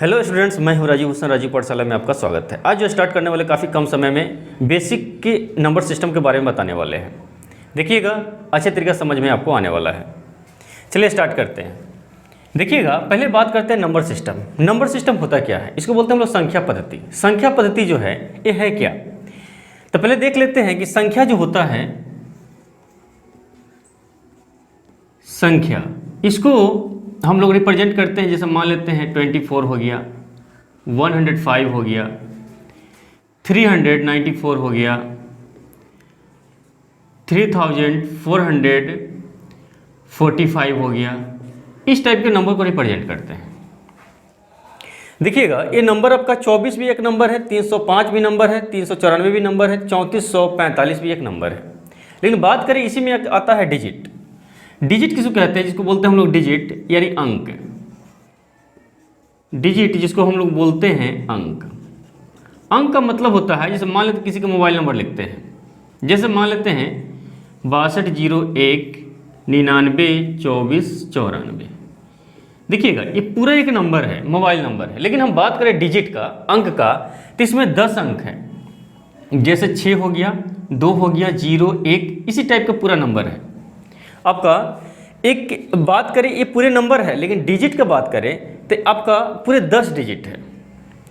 Hello students, मैं हूं राजीव हुसैन। राजीव पाठशाला में आपका स्वागत है। आज जो स्टार्ट करने वाले काफ़ी कम समय में बेसिक के नंबर सिस्टम के बारे में बताने वाले हैं। देखिएगा, अच्छे तरीके से समझ में आपको आने वाला है। चलिए स्टार्ट करते हैं। देखिएगा, पहले बात करते हैं नंबर सिस्टम। नंबर सिस्टम होता क्या है? इसको बोलते हैं हम लोग संख्या पद्धति। संख्या पद्धति जो है ये है क्या? तो पहले देख लेते हैं कि संख्या जो होता है, संख्या इसको हम लोग रिप्रेजेंट करते हैं। जैसे मान लेते हैं 24 हो गया, 105 हो गया, 394 हो गया, 3445 हो गया। इस टाइप के नंबर को रिप्रेजेंट करते हैं। देखिएगा, ये नंबर आपका 24 भी एक नंबर है, 305 भी नंबर है, 394 भी नंबर है, 3445 भी एक नंबर है। लेकिन बात करें, इसी में आता है डिजिट। डिजिट किसको कहते हैं? जिसको बोलते हैं हम लोग डिजिट यानी अंक। डिजिट जिसको हम लोग बोलते हैं अंक। अंक का मतलब होता है, जैसे मान लेते किसी का मोबाइल नंबर लिखते हैं, जैसे मान लेते हैं 6201 99 24 94। देखिएगा, ये पूरा एक नंबर है, मोबाइल नंबर है। लेकिन हम बात करें डिजिट का, अंक का, तो इसमें 10 अंक है। जैसे 6 हो गया, 2 हो गया, 0 1, इसी टाइप का पूरा नंबर है आपका। एक बात करें, ये पूरे नंबर है, लेकिन डिजिट का बात करें तो आपका पूरे 10 डिजिट है।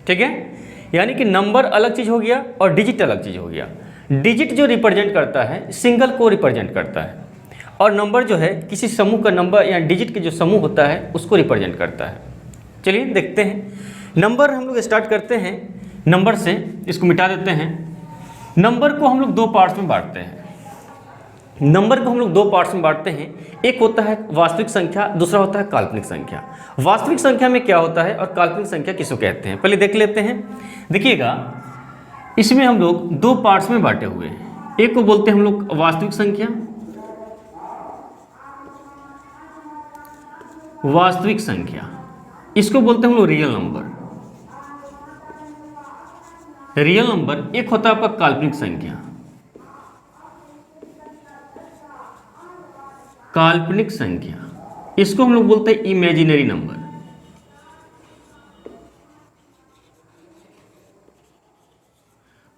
ठीक है, यानी कि नंबर अलग चीज़ हो गया और डिजिट अलग चीज़ हो गया। डिजिट जो रिप्रेजेंट करता है सिंगल को रिप्रेजेंट करता है, और नंबर जो है किसी समूह का नंबर या डिजिट के जो समूह होता है उसको रिप्रेजेंट करता है। चलिए देखते हैं। नंबर हम लोग स्टार्ट करते हैं नंबर से, इसको मिटा देते हैं। नंबर को हम लोग दो पार्ट्स में बांटते हैं। नंबर को हम लोग दो पार्ट्स में बांटते हैं। एक होता है वास्तविक संख्या, दूसरा होता है काल्पनिक संख्या। वास्तविक संख्या में क्या होता है और काल्पनिक संख्या किसको कहते हैं, पहले देख लेते हैं। देखिएगा, इसमें हम लोग दो पार्ट्स में बांटे हुए हैं। एक को बोलते हैं हम लोग वास्तविक संख्या, वास्तविक संख्या। इसको बोलते हैं हम लोग रियल नंबर। Real number. एक होता है आपका काल्पनिक संख्या। काल्पनिक संख्या, इसको हम लोग बोलते हैं इमेजिनरी नंबर।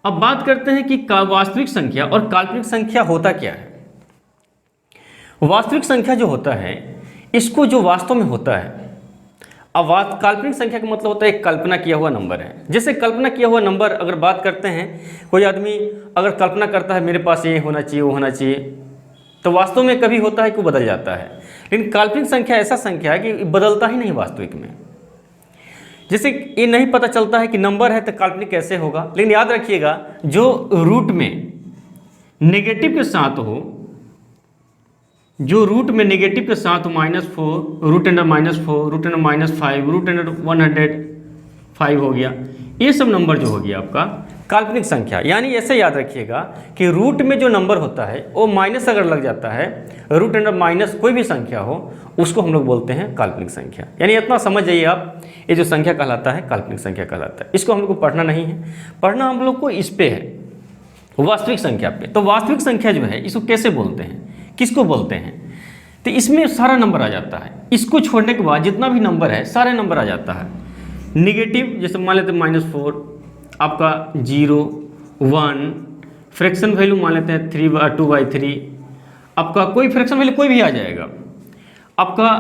अब बात करते हैं कि वास्तविक संख्या और काल्पनिक संख्या होता क्या है। वास्तविक संख्या जो होता है, इसको जो वास्तव में होता है। अब काल्पनिक संख्या का मतलब होता है एक कल्पना किया हुआ नंबर है। जैसे कल्पना किया हुआ नंबर अगर बात करते हैं, कोई आदमी अगर कल्पना करता है मेरे पास ये होना चाहिए, वो होना चाहिए, तो वास्तव में कभी होता है कि बदल जाता है। लेकिन काल्पनिक संख्या ऐसा संख्या है कि बदलता ही नहीं वास्तविक में। जैसे ये नहीं पता चलता है कि नंबर है तो काल्पनिक कैसे होगा। लेकिन याद रखिएगा, जो रूट में नेगेटिव के साथ हो, जो रूट में नेगेटिव के साथ -4, root under -4, root under -5, root under 105 हो गया, ये सब नंबर जो हो गया आपका काल्पनिक संख्या। यानी ऐसे याद रखिएगा कि रूट में जो नंबर होता है वो माइनस अगर लग जाता है, रूट अंडर माइनस कोई भी संख्या हो, उसको हम लोग बोलते हैं काल्पनिक संख्या। यानी इतना समझ जाइए आप, ये जो संख्या कहलाता है काल्पनिक संख्या कहलाता है। इसको हम लोग को पढ़ना नहीं है, पढ़ना हम लोग को इस पे है, वास्तविक संख्या पे। तो वास्तविक संख्या जो है इसको कैसे बोलते हैं, किसको बोलते हैं? तो इसमें सारा नंबर आ जाता है। इसको छोड़ने के बाद जितना भी नंबर है सारे नंबर आ जाता है। निगेटिव जैसे मान लेते हैं -4, आपका 0 1, फ्रैक्शन वैल्यू मान लेते हैं 2/3, आपका कोई फ्रैक्शन वैल्यू कोई भी आ जाएगा। आपका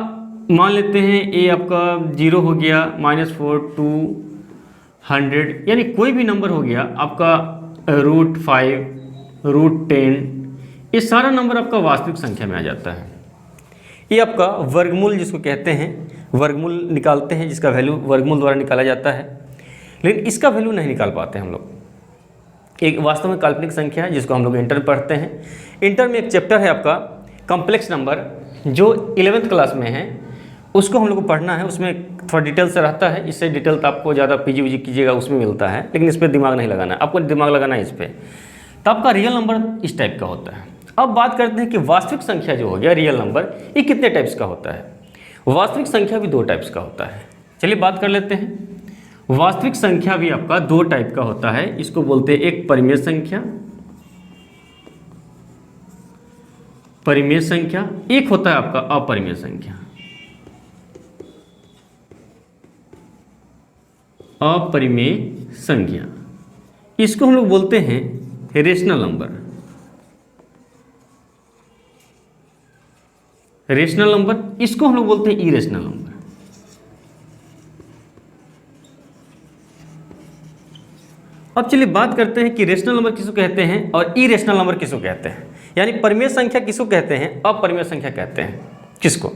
मान लेते हैं ये आपका 0 हो गया, -4 200, यानी कोई भी नंबर हो गया आपका, √5 √10, ये सारा नंबर आपका वास्तविक संख्या में आ जाता है। ये आपका वर्गमूल जिसको कहते हैं, वर्गमूल निकालते हैं, जिसका वैल्यू वर्गमूल द्वारा निकाला जाता है। लेकिन इसका वैल्यू नहीं निकाल पाते हम लोग। एक वास्तव में काल्पनिक संख्या है जिसको हम लोग इंटर पढ़ते हैं। इंटर में एक चैप्टर है आपका कॉम्प्लेक्स नंबर, जो 11th क्लास में है, उसको हम लोग को पढ़ना है। उसमें थोड़ा डिटेल से रहता है, इससे डिटेल तो आपको ज़्यादा पीजी कीजिएगा उसमें मिलता है, लेकिन इस पर दिमाग नहीं लगाना है, आपको दिमाग लगाना है इस पर। तो आपका रियल नंबर इस टाइप का होता है। अब बात करते हैं कि वास्तविक संख्या जो हो गया रियल नंबर, ये कितने टाइप्स का होता है। वास्तविक संख्या भी 2 टाइप्स का होता है। चलिए बात कर लेते हैं। वास्तविक संख्या भी आपका 2 टाइप का होता है। इसको बोलते हैं एक परिमेय संख्या, परिमेय संख्या, एक होता है आपका अपरिमेय संख्या। अपरिमेय संख्या, इसको हम लोग बोलते हैं रेशनल नंबर। रेशनल नंबर, इसको हम लोग बोलते हैं इरेशनल नंबर। अब चलिए बात करते हैं कि रेशनल नंबर किसको कहते हैं और इरेशनल नंबर किसको कहते हैं, यानी परिमेय संख्या किसको कहते हैं, अपरिमेय संख्या कहते हैं किसको।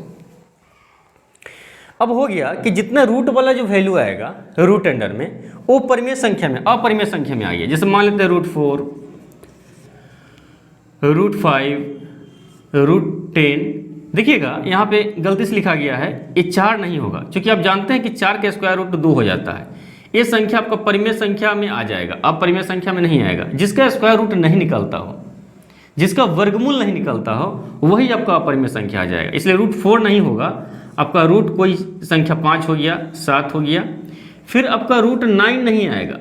अब हो गया कि जितना रूट वाला जो वैल्यू आएगा रूट अंडर में, वो परिमेय संख्या में, अपरिमेय संख्या में आ गया। जैसे मान लेते हैं √4, √5, √10। देखिएगा यहाँ पे गलती से लिखा गया है, ये 4 नहीं होगा, क्योंकि आप जानते हैं कि 4 का स्क्वायर रूट 2 हो जाता है। ये संख्या आपका परिमेय संख्या में आ जाएगा, अपरिमेय संख्या में नहीं आएगा। जिसका स्क्वायर रूट नहीं निकलता हो, जिसका वर्गमूल नहीं निकलता हो, वही आपका अपरिमेय संख्या आ जाएगा। इसलिए √4 नहीं होगा, आपका रूट कोई संख्या 5 हो गया, 7 हो गया। फिर आपका √9 नहीं आएगा,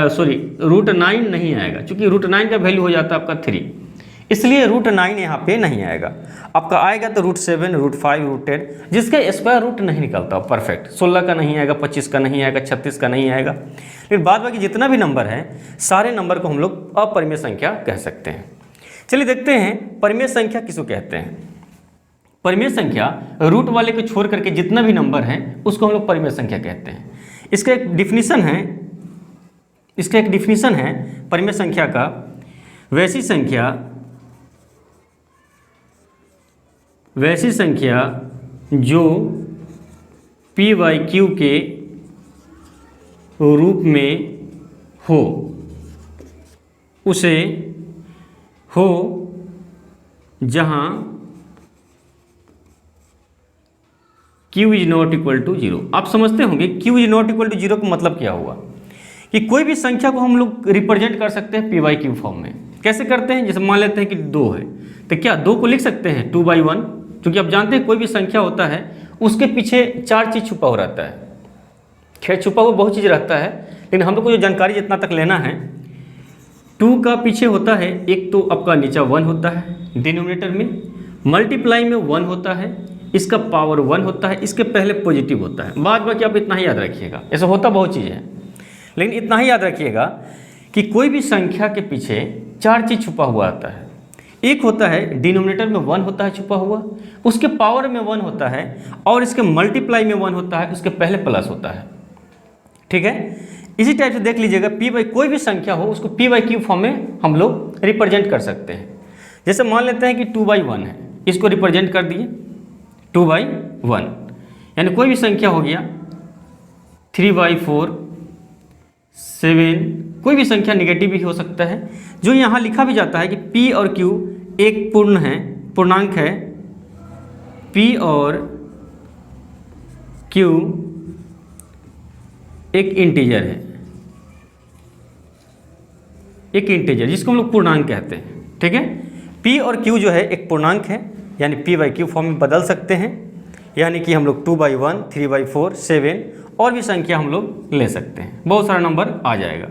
√9 नहीं आएगा, क्योंकि √9 का वैल्यू हो जाता है आपका 3, इसलिए √9 यहाँ पे नहीं आएगा। आपका आएगा तो √7, √5, √10, जिसका स्क्वायर रूट नहीं निकलता परफेक्ट। 16 का नहीं आएगा, 25 का नहीं आएगा, 36 का नहीं आएगा। लेकिन बाद बाकी जितना भी नंबर है, सारे नंबर को हम लोग अपरिमेय संख्या कह सकते हैं। चलिए देखते हैं परिमेय संख्या किसको कहते हैं। परिमेय संख्या रूट वाले को छोड़ करके जितना भी नंबर है उसको हम लोग परिमेय संख्या कहते हैं। इसका एक डिफिनीशन है परिमेय संख्या का, वैसी संख्या जो p/q के रूप में हो, उसे हो जहाँ q is not equal to 0। आप समझते होंगे q is not equal to 0 का मतलब क्या हुआ, कि कोई भी संख्या को हम लोग रिप्रेजेंट कर सकते हैं p/q फॉर्म में। कैसे करते हैं, जैसे मान लेते हैं कि 2 है, तो क्या 2 को लिख सकते हैं 2/1, क्योंकि आप जानते हैं कोई भी संख्या होता है उसके पीछे 4 चीज़ छुपा हो रहता है। खैर छुपा हुआ बहुत चीज़ रहता है, लेकिन हम लोग को जो जानकारी जितना तक लेना है, 2 का पीछे होता है, एक तो आपका नीचा 1 होता है डिनोमिनेटर में, मल्टीप्लाई में 1 होता है, इसका पावर 1 होता है, इसके पहले पॉजिटिव होता है। बाद बाकी आप इतना ही याद रखिएगा, ऐसा होता बहुत चीज़ है, लेकिन इतना ही याद रखिएगा कि कोई भी संख्या के पीछे 4 चीज़ छुपा हुआ आता है। एक होता है डिनोमिनेटर में 1 होता है छुपा हुआ, उसके पावर में 1 होता है, और इसके मल्टीप्लाई में 1 होता है, उसके पहले प्लस होता है। ठीक है, इसी टाइप से देख लीजिएगा कोई भी संख्या हो उसको p/q फॉर्म में हम लोग रिप्रेजेंट कर सकते हैं। जैसे मान लेते हैं कि 2/1 है, इसको रिप्रेजेंट कर दिए 2/1, यानी कोई भी संख्या हो गया 3/4, 7, कोई भी संख्या नेगेटिव भी हो सकता है। जो यहाँ लिखा भी जाता है कि p और q एक पूर्णांक है, p और q एक इंटीजर है, एक इंटीजर जिसको हम लोग पूर्णांक कहते हैं। ठीक है, p और q जो है एक पूर्णांक है, यानी p/q फॉर्म में बदल सकते हैं, यानी कि हम लोग 2/1, 3/4, 7 और भी संख्या हम लोग ले सकते हैं, बहुत सारा नंबर आ जाएगा।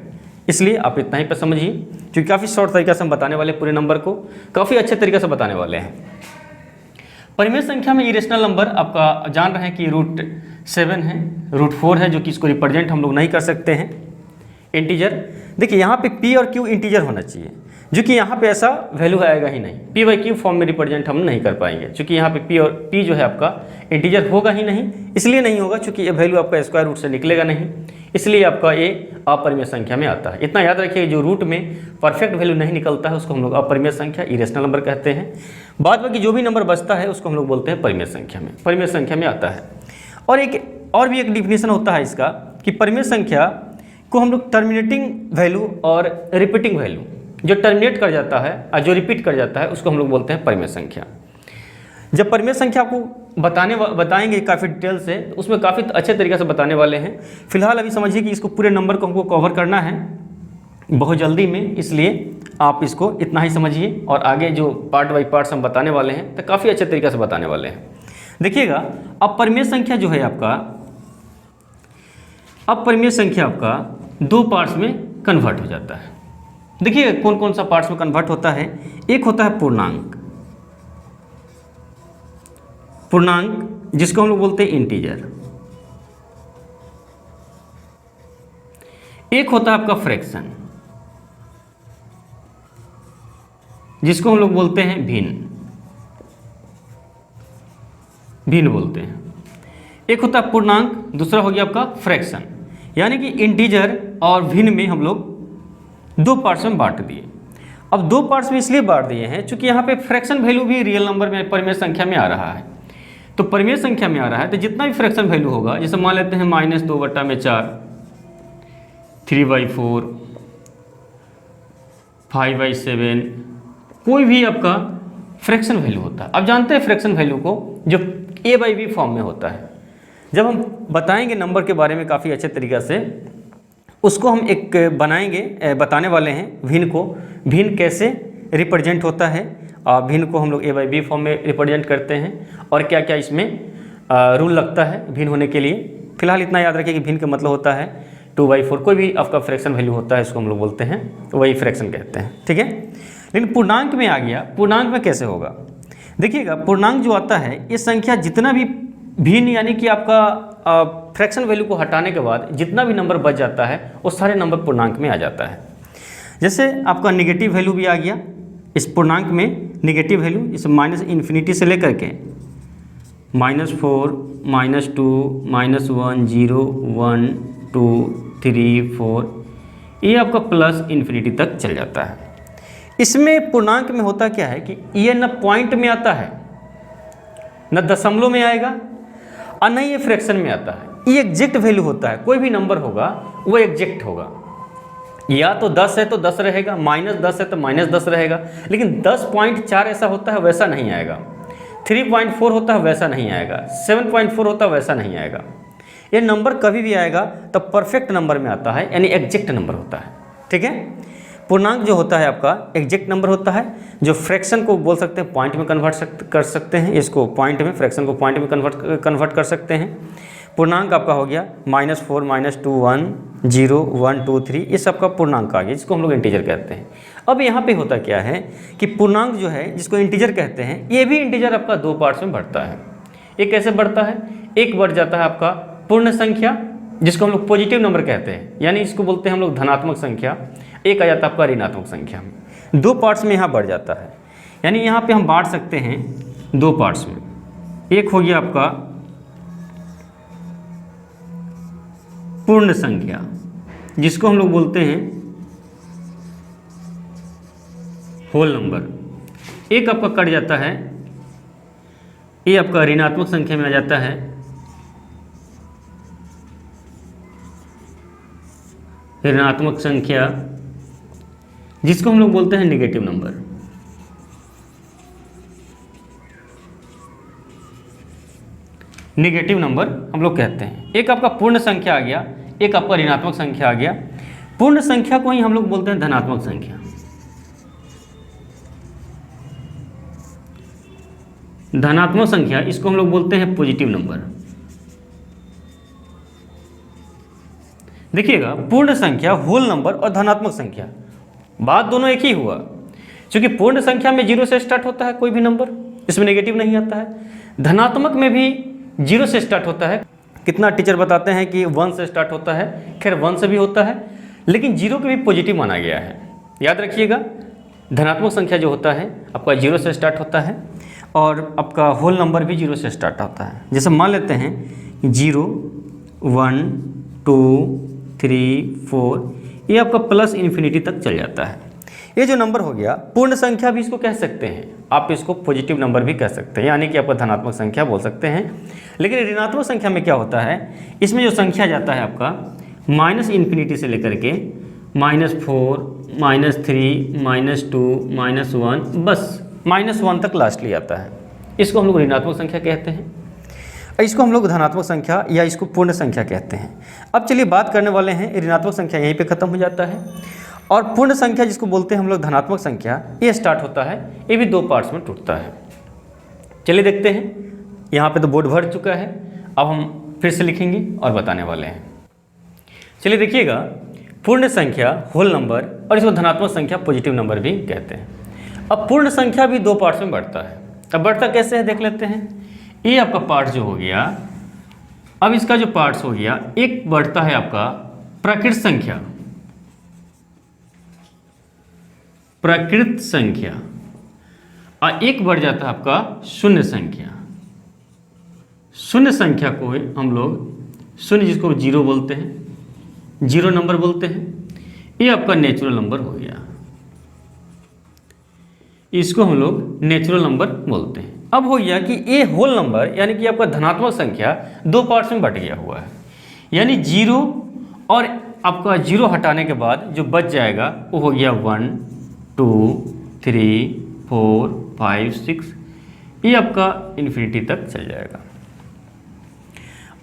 इसलिए आप इतना ही पर समझिए, क्योंकि काफ़ी शॉर्ट तरीके से हम बताने वाले, पूरे नंबर को काफ़ी अच्छे तरीके से बताने वाले हैं। परिमेय संख्या में इरेशनल नंबर आपका जान रहे हैं कि √7 है, √4 है, जो कि इसको रिप्रेजेंट हम लोग नहीं कर सकते हैं इंटीजर। देखिए यहाँ पे p और q इंटीजर होना चाहिए, जो कि यहाँ पे ऐसा वैल्यू आएगा ही नहीं, p/q फॉर्म में रिप्रेजेंट हम नहीं कर पाएंगे, क्योंकि यहाँ पे p जो है आपका इंटीजर होगा ही नहीं। इसलिए नहीं होगा क्योंकि ये वैल्यू आपका स्क्वायर रूट से निकलेगा नहीं, इसलिए आपका ये अपरिमेय संख्या में आता है। इतना याद रखिए, जो रूट में परफेक्ट वैल्यू नहीं निकलता है उसको हम लोग अपरिमेय संख्या, इरेशनल नंबर कहते हैं। बाद बाकी जो भी नंबर बचता है उसको हम लोग बोलते हैं परिमेय संख्या में, परिमेय संख्या में आता है। और भी एक डिफिनीशन होता है इसका, कि परिमेय संख्या को हम लोग टर्मिनेटिंग वैल्यू और रिपीटिंग वैल्यू, जो टर्मिनेट कर जाता है और जो रिपीट कर जाता है उसको हम लोग बोलते हैं परिमेय संख्या। जब परिमेय संख्या आपको बताएंगे काफ़ी डिटेल से, तो उसमें काफ़ी अच्छे तरीके से बताने वाले हैं। फिलहाल अभी समझिए कि इसको पूरे नंबर को हमको कवर करना है बहुत जल्दी में, इसलिए आप इसको इतना ही समझिए, और आगे जो पार्ट बाई पार्ट्स हम बताने वाले हैं तो काफ़ी अच्छे तरीके से बताने वाले हैं। देखिएगा, अब परिमेय संख्या जो है आपका, अब परिमेय संख्या आपका 2 पार्ट्स में कन्वर्ट हो जाता है। देखिए कौन कौन सा पार्ट्स में कन्वर्ट होता है। एक होता है पूर्णांक, जिसको हम लोग बोलते हैं इंटीजर। एक होता है आपका फ्रैक्शन, जिसको हम लोग बोलते हैं भिन्न, भिन्न बोलते हैं। एक होता है पूर्णांक, दूसरा हो गया आपका फ्रैक्शन। यानी कि इंटीजर और भिन्न में हम लोग दो पार्ट्स में बांट दिए। अब दो पार्ट्स में इसलिए बांट दिए हैं क्योंकि यहाँ पे फ्रैक्शन वैल्यू भी रियल नंबर में परिमेय संख्या में आ रहा है। तो परिमेय संख्या में आ रहा है तो जितना भी फ्रैक्शन वैल्यू होगा, जैसे मान लेते हैं -2/4, 3/4, 5/7, कोई भी आपका फ्रैक्शन वैल्यू होता है। अब जानते हैं फ्रैक्शन वैल्यू को जो a/b फॉर्म में होता है। जब हम बताएंगे नंबर के बारे में काफ़ी अच्छे तरीक़ा से, उसको हम एक बनाएंगे, बताने वाले हैं भिन्न को, भिन्न कैसे रिप्रेजेंट होता है, भिन्न को हम लोग a/b फॉर्म में रिप्रेजेंट करते हैं और क्या क्या इसमें रूल लगता है भिन्न होने के लिए। फिलहाल इतना याद रखिए कि भिन्न का मतलब होता है 2/4, कोई भी आपका फ्रैक्शन वैल्यू होता है इसको हम लोग बोलते हैं, वही फ्रैक्शन कहते हैं, ठीक है। लेकिन पूर्णांक में आ गया, पूर्णांक में कैसे होगा? देखिएगा, पूर्णांक जो आता है ये संख्या जितना भी भिन्न यानी कि आपका फ्रैक्शन वैल्यू को हटाने के बाद जितना भी नंबर बच जाता है वो सारे नंबर पूर्णांक में आ जाता है। जैसे आपका नेगेटिव वैल्यू भी आ गया इस पूर्णांक में, नेगेटिव वैल्यू इस -∞ से लेकर के -4, -2, -1, 0, 1, 2, 3, 4, ये आपका +∞ तक चल जाता है। इसमें पूर्णांक में होता क्या है कि ये न पॉइंट में आता है, न दशमलव में आएगा और न ये फ्रैक्शन में आता है। ये एग्जैक्ट वैल्यू होता है, कोई भी नंबर होगा वो एग्जैक्ट होगा। या तो 10 है तो 10 रहेगा, -10 है तो -10 रहेगा, लेकिन 10.4 ऐसा होता है वैसा नहीं आएगा, 3.4 होता है वैसा नहीं आएगा, 7.4 होता है वैसा नहीं आएगा। ये नंबर कभी भी आएगा तो परफेक्ट नंबर में आता है, यानी एग्जैक्ट नंबर होता है, ठीक है। पूर्णांक जो होता है आपका एग्जैक्ट नंबर होता है, जो फ्रैक्शन को बोल सकते हैं पॉइंट में कन्वर्ट कर सकते हैं, इसको पॉइंट में, फ्रैक्शन को पॉइंट में कन्वर्ट कर सकते हैं। पूर्णांक आपका हो गया -4, -2, 1, 0, 1, 2, 3, ये सबका पूर्णांक आ गया, जिसको हम लोग इंटीजर कहते हैं। अब यहाँ पे होता क्या है कि पूर्णांक जो है जिसको इंटीजर कहते हैं, ये भी इंटीजर आपका दो पार्ट्स में बढ़ता है। ये कैसे बढ़ता है? एक बढ़ जाता है आपका पूर्ण संख्या, जिसको हम लोग पॉजिटिव नंबर कहते हैं, यानी इसको बोलते हैं हम लोग धनात्मक संख्या। एक आ जाता है आपका ऋणात्मक संख्या में। दो पार्ट्स में यहाँ बढ़ जाता है, यानी यहाँ पे हम बांट सकते हैं दो पार्ट्स में। एक हो गया आपका पूर्ण संख्या, जिसको हम लोग बोलते हैं होल नंबर। एक आपका कट जाता है, ये आपका ऋणात्मक संख्या में आ जाता है, ऋणात्मक संख्या, जिसको हम लोग बोलते हैं नेगेटिव नंबर। नेगेटिव नंबर हम लोग कहते हैं। एक आपका पूर्ण संख्या आ गया, एक आपका ऋणात्मक संख्या आ गया। पूर्ण संख्या को ही हम लोग बोलते हैं धनात्मक संख्या। धनात्मक संख्या, इसको हम लोग बोलते हैं पॉजिटिव नंबर। देखिएगा, पूर्ण संख्या, होल नंबर और धनात्मक संख्या, बात दोनों एक ही हुआ, क्योंकि पूर्ण संख्या में 0 से स्टार्ट होता है कोई भी नंबर, इसमें नेगेटिव नहीं आता है। धनात्मक में भी 0 से स्टार्ट होता है। कितना टीचर बताते हैं कि 1 से स्टार्ट होता है, खैर 1 से भी होता है, लेकिन 0 को भी पॉजिटिव माना गया है। याद रखिएगा, धनात्मक संख्या जो होता है आपका 0 से स्टार्ट होता है और आपका होल नंबर भी 0 से स्टार्ट होता है। जैसे मान लेते हैं 0, 1, 2, 3, 4, ये आपका +∞ तक चल जाता है। ये जो नंबर हो गया, पूर्ण संख्या भी इसको कह सकते हैं, आप इसको पॉजिटिव नंबर भी कह सकते हैं, यानी कि आपका धनात्मक संख्या बोल सकते हैं। लेकिन ऋणात्मक संख्या में क्या होता है, इसमें जो संख्या जाता है आपका -∞ से लेकर के -4, -3, -2, -1, बस -1 तक लास्टली आता है। इसको हम लोग ऋणात्मक संख्या कहते हैं, इसको हम लोग धनात्मक संख्या या इसको पूर्ण संख्या कहते हैं। अब चलिए बात करने वाले हैं, ऋणात्मक संख्या यहीं पे ख़त्म हो जाता है और पूर्ण संख्या जिसको बोलते हैं हम लोग धनात्मक संख्या, ये स्टार्ट होता है, ये भी दो पार्ट्स में टूटता है। चलिए देखते हैं, यहाँ पे तो बोर्ड भर चुका है, अब हम फिर से लिखेंगे और बताने वाले हैं। चलिए देखिएगा, पूर्ण संख्या, होल नंबर और इसको धनात्मक संख्या, पॉजिटिव नंबर भी कहते हैं। अब पूर्ण संख्या भी दो पार्ट्स में बढ़ता है। अब बढ़ता कैसे है देख लेते हैं। ये आपका पार्ट जो हो गया, अब इसका जो पार्ट्स हो गया, एक बढ़ता है आपका प्राकृत संख्या, प्रकृत संख्या और एक बढ़ जाता है आपका शून्य संख्या। शून्य संख्या को हम लोग शून्य, जिसको जीरो बोलते हैं, जीरो नंबर बोलते हैं, ये आपका नेचुरल नंबर हो गया, इसको हम लोग नेचुरल नंबर बोलते हैं। अब हो गया कि ये होल नंबर यानी कि आपका धनात्मक संख्या दो पार्ट्स में बट गया हुआ है, यानी जीरो और आपका जीरो हटाने के बाद जो बच जाएगा वो हो गया 1 2 3 4 5 6, ये आपका इन्फिनिटी तक चल जाएगा।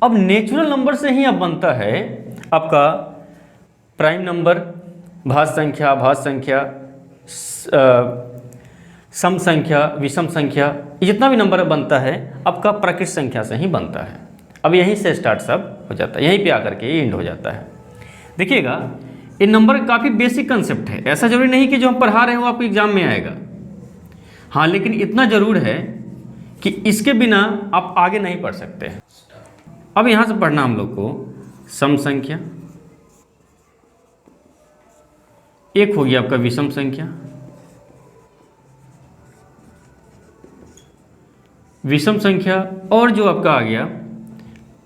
अब नेचुरल नंबर से ही अब बनता है आपका प्राइम नंबर, भाज्य संख्या, भाज्य संख्या, सम संख्या, विषम संख्या, ये जितना भी नंबर बनता है आपका प्राकृत संख्या से ही बनता है। अब यहीं से स्टार्ट सब हो जाता है, यहीं पे आकर के ये एंड हो जाता है। देखिएगा ये नंबर काफ़ी बेसिक कंसेप्ट है, ऐसा जरूरी नहीं कि जो हम पढ़ा रहे हो आपको एग्जाम में आएगा। हाँ, लेकिन इतना जरूर है कि इसके बिना आप आगे नहीं पढ़ सकते हैं। अब यहाँ से पढ़ना हम लोग को सम संख्या, एक हो गया आपका विषम संख्या, विषम संख्या, और जो आपका आ गया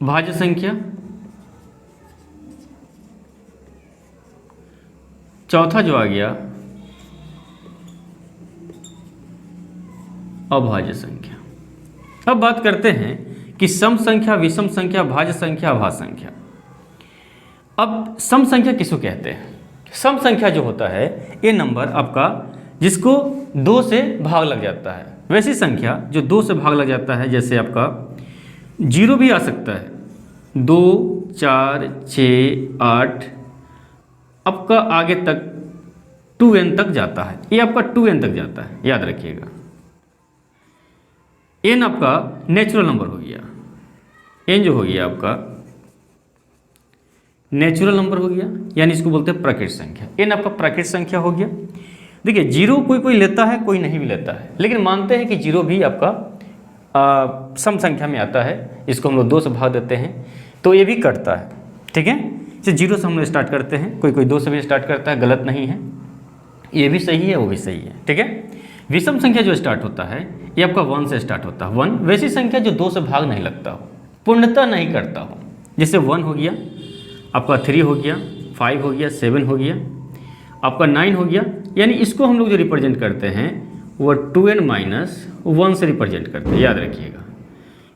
भाज्य संख्या, चौथा जो आ गया अभाज्य संख्या। अब बात करते हैं कि सम संख्या, विषम संख्या, भाज्य संख्या, अभाज्य संख्या। अब सम संख्या किसको कहते हैं? सम संख्या जो होता है ये नंबर आपका जिसको दो से भाग लग जाता है, वैसी संख्या जो दो से भाग लग जाता है, जैसे आपका जीरो भी आ सकता है, 2 4 6 8, आपका आगे तक 2n तक जाता है, ये आपका 2n तक जाता है, याद रखिएगा। n आपका नेचुरल नंबर हो गया, n जो हो गया आपका नेचुरल नंबर हो गया, यानी इसको बोलते हैं प्राकृत संख्या। n आपका प्राकृत संख्या हो गया। देखिए जीरो कोई कोई लेता है, कोई नहीं भी लेता है, लेकिन मानते हैं कि जीरो भी आपका सम संख्या में आता है, इसको हम लोग दो से भाग देते हैं तो ये भी कटता है, ठीक है। इसे जीरो से हम लोग स्टार्ट करते हैं, कोई कोई दो से भी स्टार्ट करता है, गलत नहीं है, ये भी सही है वो भी सही है, ठीक है। विषम संख्या जो स्टार्ट होता है ये आपका 1 से स्टार्ट होता है। 1 वैसी संख्या जो 2 से भाग नहीं लगता हो, पूर्णता नहीं करता हो, जैसे 1 हो गया आपका, 3 हो गया, 5 हो गया, 7 हो गया, आपका 9 हो गया, यानी इसको हम लोग जो रिप्रेजेंट करते हैं वो 2n - 1 से रिप्रेजेंट करते हैं, याद रखिएगा।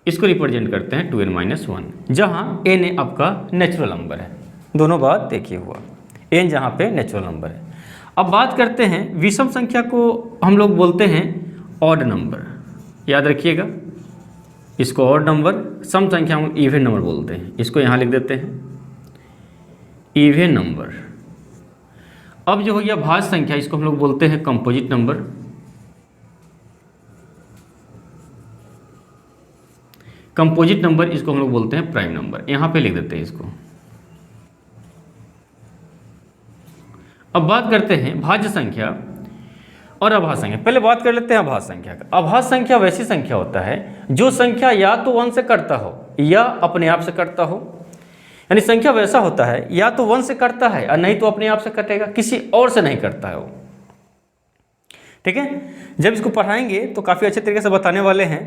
इसको रिप्रेजेंट करते हैं 2n - 1, जहाँ n आपका नेचुरल नंबर है। दोनों बात देखिए हुआ, n जहाँ पे नेचुरल नंबर है। अब बात करते हैं विषम संख्या को हम लोग बोलते हैं ऑड नंबर, याद रखिएगा। इसको ऑड नंबर, सम संख्या हम इवन नंबर बोलते हैं, इसको यहाँ लिख देते हैं इवन नंबर। अब जो हो गया भाज्य संख्या, इसको हम लोग बोलते हैं कंपोजिट नंबर। कंपोजिट नंबर इसको हम लोग बोलते हैं प्राइम नंबर, यहाँ पे लिख देते हैं इसको। अब बात करते हैं भाज्य संख्या और अभाज्य संख्या। पहले बात कर लेते हैं अभाज्य संख्या का। अभाज्य संख्या वैसी संख्या होता है जो संख्या या तो 1 से कटता हो या अपने आप से कटता हो, यानी संख्या वैसा होता है या तो 1 से कटता है और नहीं तो अपने आप से कटेगा, किसी और से नहीं कटता है वो, ठीक है। जब इसको पढ़ाएंगे तो काफ़ी अच्छे तरीके से बताने वाले हैं,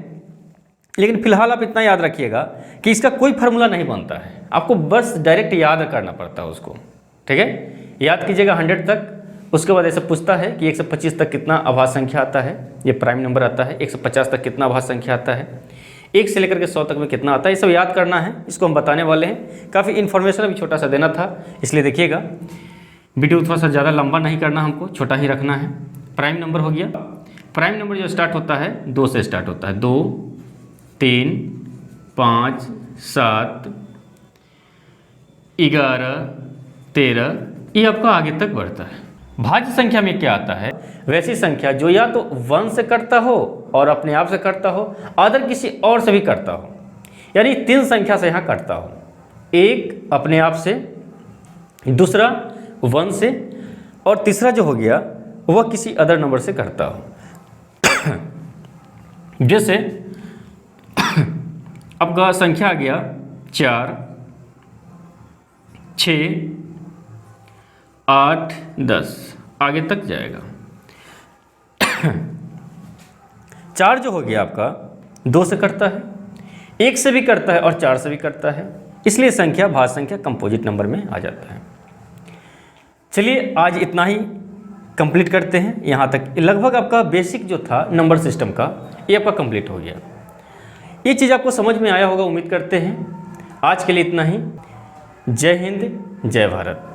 लेकिन फिलहाल आप इतना याद रखिएगा कि इसका कोई फार्मूला नहीं बनता है, आपको बस डायरेक्ट याद करना पड़ता है उसको, ठीक है। याद कीजिएगा 100 तक, उसके बाद ऐसे पूछता है कि 125 तक कितना अभाज्य संख्या आता है, ये प्राइम नंबर आता है। 150 तक कितना अभाज्य संख्या आता है, 1 से लेकर के 100 तक में कितना आता है, ये सब याद करना है, इसको हम बताने वाले हैं। काफ़ी इन्फॉर्मेशन अभी छोटा सा देना था, इसलिए देखिएगा वीडियो थोड़ा सा ज़्यादा लंबा नहीं करना, हमको छोटा ही रखना है। प्राइम नंबर हो गया। प्राइम नंबर जो स्टार्ट होता है 2 से स्टार्ट होता है, 2 3 5 7 11 13, ये आपका आगे तक बढ़ता है। भाज्य संख्या में क्या आता है, वैसी संख्या जो या तो 1 से कटता हो और अपने आप से कटता हो, अदर किसी और से भी कटता हो, यानी 3 संख्या से यहाँ कटता हो, एक अपने आप से, दूसरा 1 से, और तीसरा जो हो गया वह किसी अदर नंबर से कटता हो। जैसे आपका संख्या आ गया 4 6 8 10, आगे तक जाएगा। 4 जो हो गया आपका 2 से कटता है, 1 से भी कटता है और 4 से भी कटता है, इसलिए संख्या भाज्य संख्या कंपोजिट नंबर में आ जाता है। चलिए आज इतना ही कंप्लीट करते हैं। यहाँ तक लगभग आपका बेसिक जो था नंबर सिस्टम का ये आपका कंप्लीट हो गया। ये चीज़ आपको समझ में आया होगा उम्मीद करते हैं। आज के लिए इतना ही। जय हिंद, जय भारत।